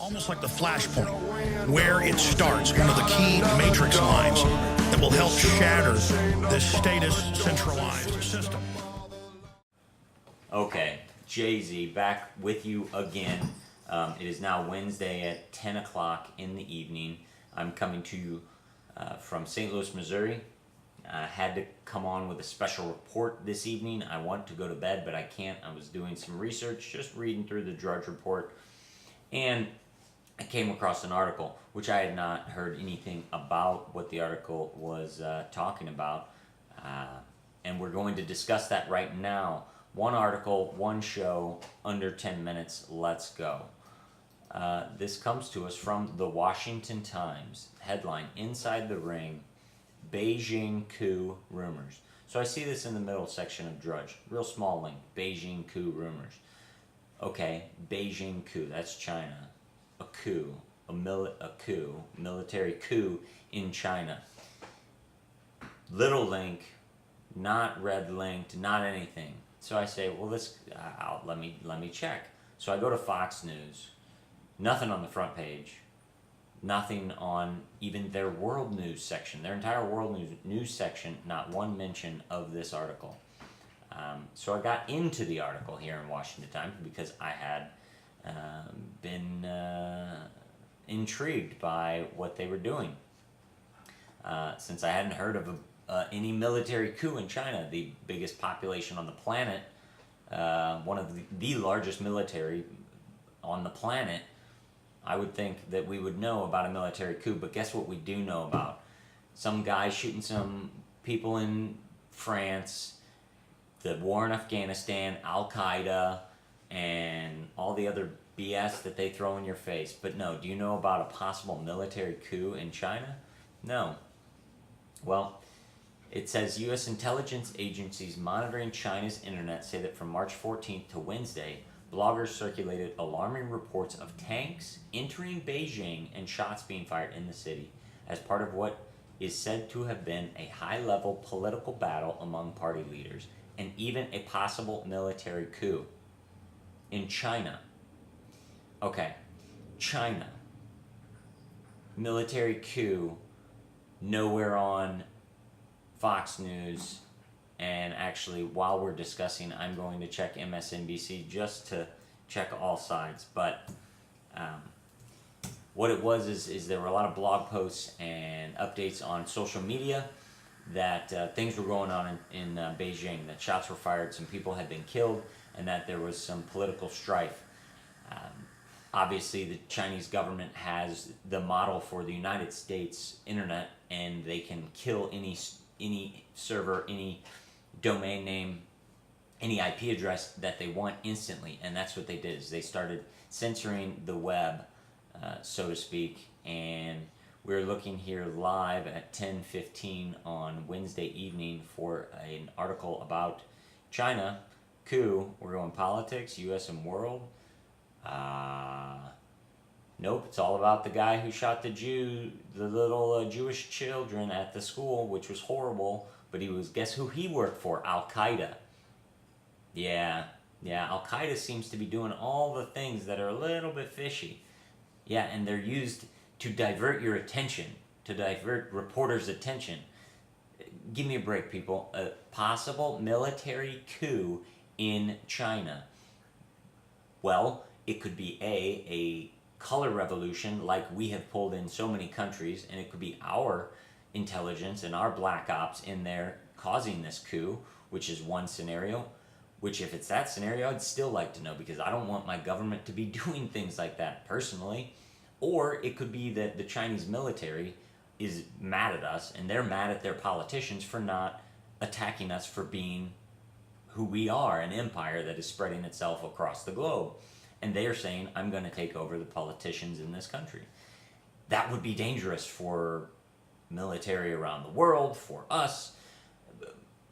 almost like the Flashpoint, where it starts, one of the key matrix lines that will help shatter this status centralized system. Okay, Jay-Z back with you again. It is now Wednesday at 10 o'clock in the evening. I'm coming to you from St. Louis, Missouri. I had to come on with a special report this evening. I want to go to bed, but I can't. I was doing some research, just reading through the Drudge Report, and I came across an article, which I had not heard anything about what the article was talking about, and we're going to discuss that right now. One article, one show, under 10 minutes, let's go. This comes to us from the Washington Times. Headline, Inside the Ring, Beijing Coup Rumors. So I see this in the middle section of Drudge. Real small link, Beijing Coup Rumors. Okay, Beijing Coup, that's China. A coup, military coup in China. Little link, not red linked, not anything. So I say, well, let me check. So I go to Fox News. Nothing on the front page. Nothing on even their world news section. Their entire world news section, not one mention of this article. So I got into the article here in Washington Times because I had been intrigued by what they were doing. Since I hadn't heard of any military coup in China, the biggest population on the planet, one of the largest military on the planet, I would think that we would know about a military coup, but guess what we do know about? Some guy shooting some people in France, the war in Afghanistan, Al-Qeada, and all the other BS that they throw in your face. But no, do you know about a possible military coup in China? No. Well, it says U.S. intelligence agencies monitoring China's internet say that from March 14th to Wednesday, bloggers circulated alarming reports of tanks entering Beijing and shots being fired in the city as part of what is said to have been a high-level political battle among party leaders and even a possible military coup in China. Okay, China. Military coup, nowhere on Fox News. And actually, while we're discussing, I'm going to check MSNBC just to check all sides. But what it was is there were a lot of blog posts and updates on social media that things were going on in Beijing, that shots were fired, some people had been killed, and that there was some political strife. Obviously, the Chinese government has the model for the United States internet, and they can kill any server, any domain name, any IP address that they want instantly. And that's what they did, is they started censoring the web, so to speak. And we're looking here live at 10:15 on Wednesday evening for an article about China coup. We're going politics, U.S. and world. Nope, it's all about the guy who shot the little Jewish children at the school, which was horrible. But guess who he worked for? Al-Qeada. Yeah, Al-Qeada seems to be doing all the things that are a little bit fishy. Yeah, and they're used to divert your attention, to divert reporters' attention. Give me a break, people. A possible military coup in China. Well, it could be a color revolution like we have pulled in so many countries, and it could be our intelligence and our black ops in there causing this coup, which is one scenario, which if it's that scenario, I'd still like to know, because I don't want my government to be doing things like that personally. Or it could be that the Chinese military is mad at us, and they're mad at their politicians for not attacking us for being who we are, an empire that is spreading itself across the globe. And they are saying, I'm going to take over the politicians in this country. That would be dangerous for military around the world, for us,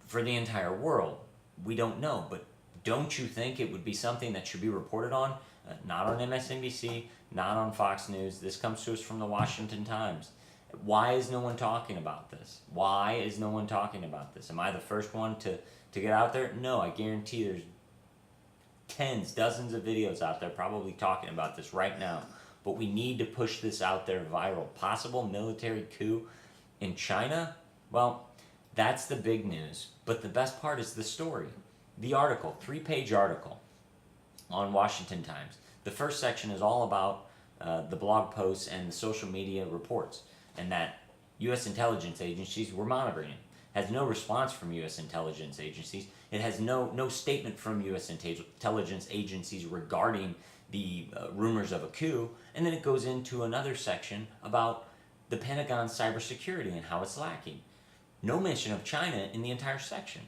for the entire world. We don't know, but don't you think it would be something that should be reported on? Not on MSNBC, not on Fox News. This comes to us from the Washington Times. Why is no one talking about this? Why is no one talking about this? Am I the first one to get out there? No, I guarantee there's dozens of videos out there probably talking about this right now. but we need to push this out there viral. Possible military coup in China? Well, that's the big news. But the best part is the story. The article, 3-page article on Washington Times. The first section is all about the blog posts and the social media reports, and that U.S. intelligence agencies were monitoring it. Has no response from U.S. intelligence agencies. It has no statement from U.S. intelligence agencies regarding the rumors of a coup. And then it goes into another section about the Pentagon's cybersecurity and how it's lacking. No mention of China in the entire section.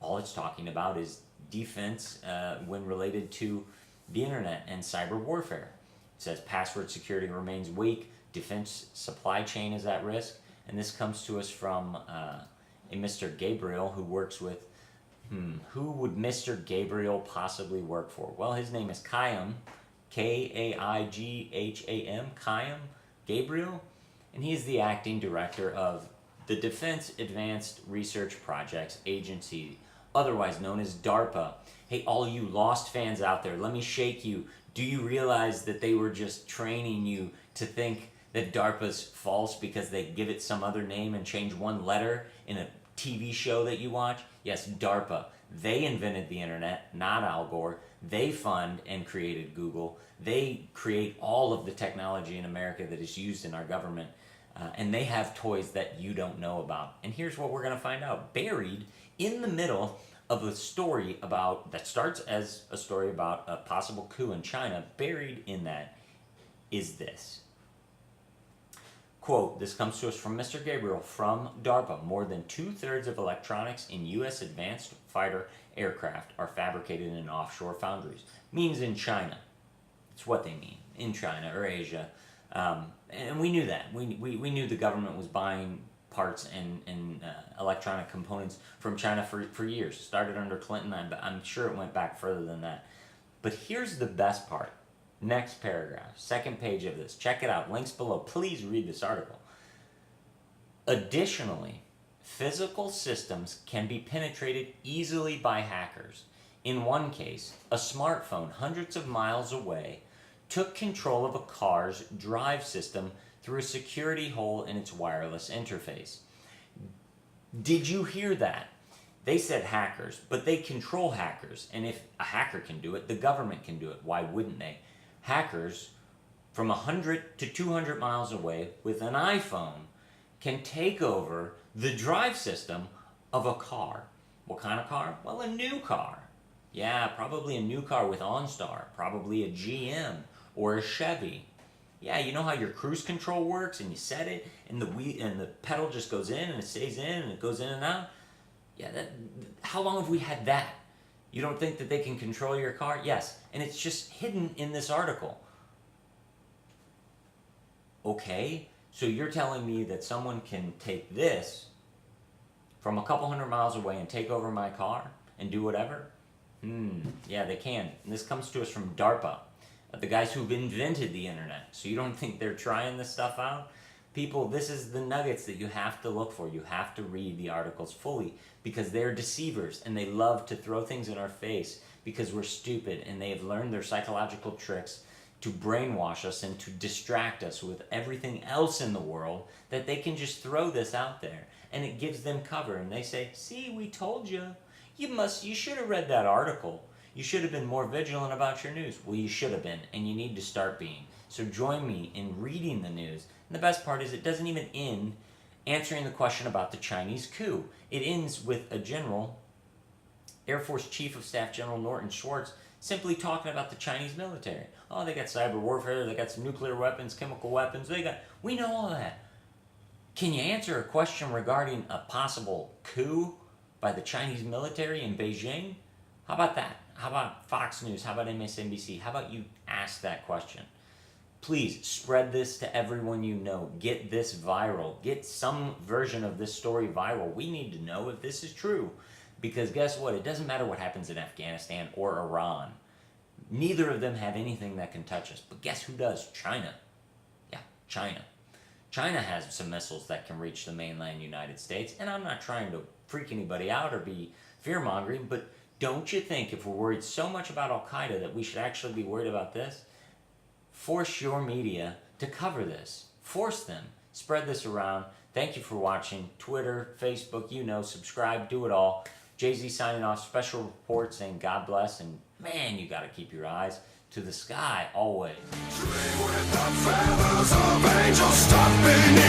All it's talking about is defense when related to the internet and cyber warfare. It says password security remains weak, defense supply chain is at risk, and this comes to us from a Mr. Gabriel who works with, who would Mr. Gabriel possibly work for? Well, his name is Kaigham, K-A-I-G-H-A-M, Kaigham Gabriel, and he is the acting director of the Defense Advanced Research Projects Agency, otherwise known as DARPA. Hey, all you Lost fans out there, let me shake you. Do you realize that they were just training you to think that DARPA's false because they give it some other name and change one letter in a TV show that you watch? Yes, DARPA. They invented the internet, not Al Gore. They fund and created Google. They create all of the technology in America that is used in our government. And they have toys that you don't know about. And here's what we're going to find out. Buried in the middle of a story about, that starts as a story about a possible coup in China, buried in that is this. Quote, this comes to us from Mr. Gabriel from DARPA. More than 2/3 of electronics in U.S. advanced fighter aircraft are fabricated in offshore foundries. Means in China. It's what they mean, in China or Asia. And we knew that. We knew the government was buying parts and electronic components from China for years. Started under Clinton, I'm sure it went back further than that. But here's the best part. Next paragraph, second page of this. Check it out. Links below. Please read this article. Additionally, physical systems can be penetrated easily by hackers. In one case, a smartphone hundreds of miles away took control of a car's drive system through a security hole in its wireless interface. Did you hear that? They said hackers, but they control hackers. And if a hacker can do it, the government can do it. Why wouldn't they? Hackers from 100 to 200 miles away with an iPhone can take over the drive system of a car. What kind of car? Well, a new car. Yeah, probably a new car with OnStar, probably a GM or a Chevy. Yeah, you know how your cruise control works and you set it and the pedal just goes in and it stays in and it goes in and out? Yeah, how long have we had that? You don't think that they can control your car? Yes, and it's just hidden in this article. Okay, so you're telling me that someone can take this from a couple hundred miles away and take over my car and do whatever? Yeah, they can. And this comes to us from DARPA, the guys who've invented the internet. So you don't think they're trying this stuff out? People, this is the nuggets that you have to look for. You have to read the articles fully because they're deceivers and they love to throw things in our face because we're stupid and they have learned their psychological tricks to brainwash us and to distract us with everything else in the world that they can just throw this out there and it gives them cover and they say, see, we told you. You should have read that article. You should have been more vigilant about your news. Well, you should have been, and you need to start being. So join me in reading the news. And the best part is it doesn't even end answering the question about the Chinese coup. It ends with a general, Air Force Chief of Staff General Norton Schwartz, simply talking about the Chinese military. Oh, they got cyber warfare, they got some nuclear weapons, chemical weapons, we know all that. Can you answer a question regarding a possible coup by the Chinese military in Beijing? How about that? How about Fox News? How about MSNBC? How about you ask that question? Please spread this to everyone you know. Get this viral. Get some version of this story viral. We need to know if this is true. Because guess what? It doesn't matter what happens in Afghanistan or Iran. Neither of them have anything that can touch us. But guess who does? China. Yeah, China. China has some missiles that can reach the mainland United States. And I'm not trying to freak anybody out or be fear-mongering, but don't you think if we're worried so much about Al-Qeada that we should actually be worried about this? Force your media to cover this. Force them. Spread this around. Thank you for watching. Twitter, Facebook, you know, subscribe, do it all. Jay-Z signing off, special report saying God bless, and man, you got to keep your eyes to the sky always. With the feathers of angels stopping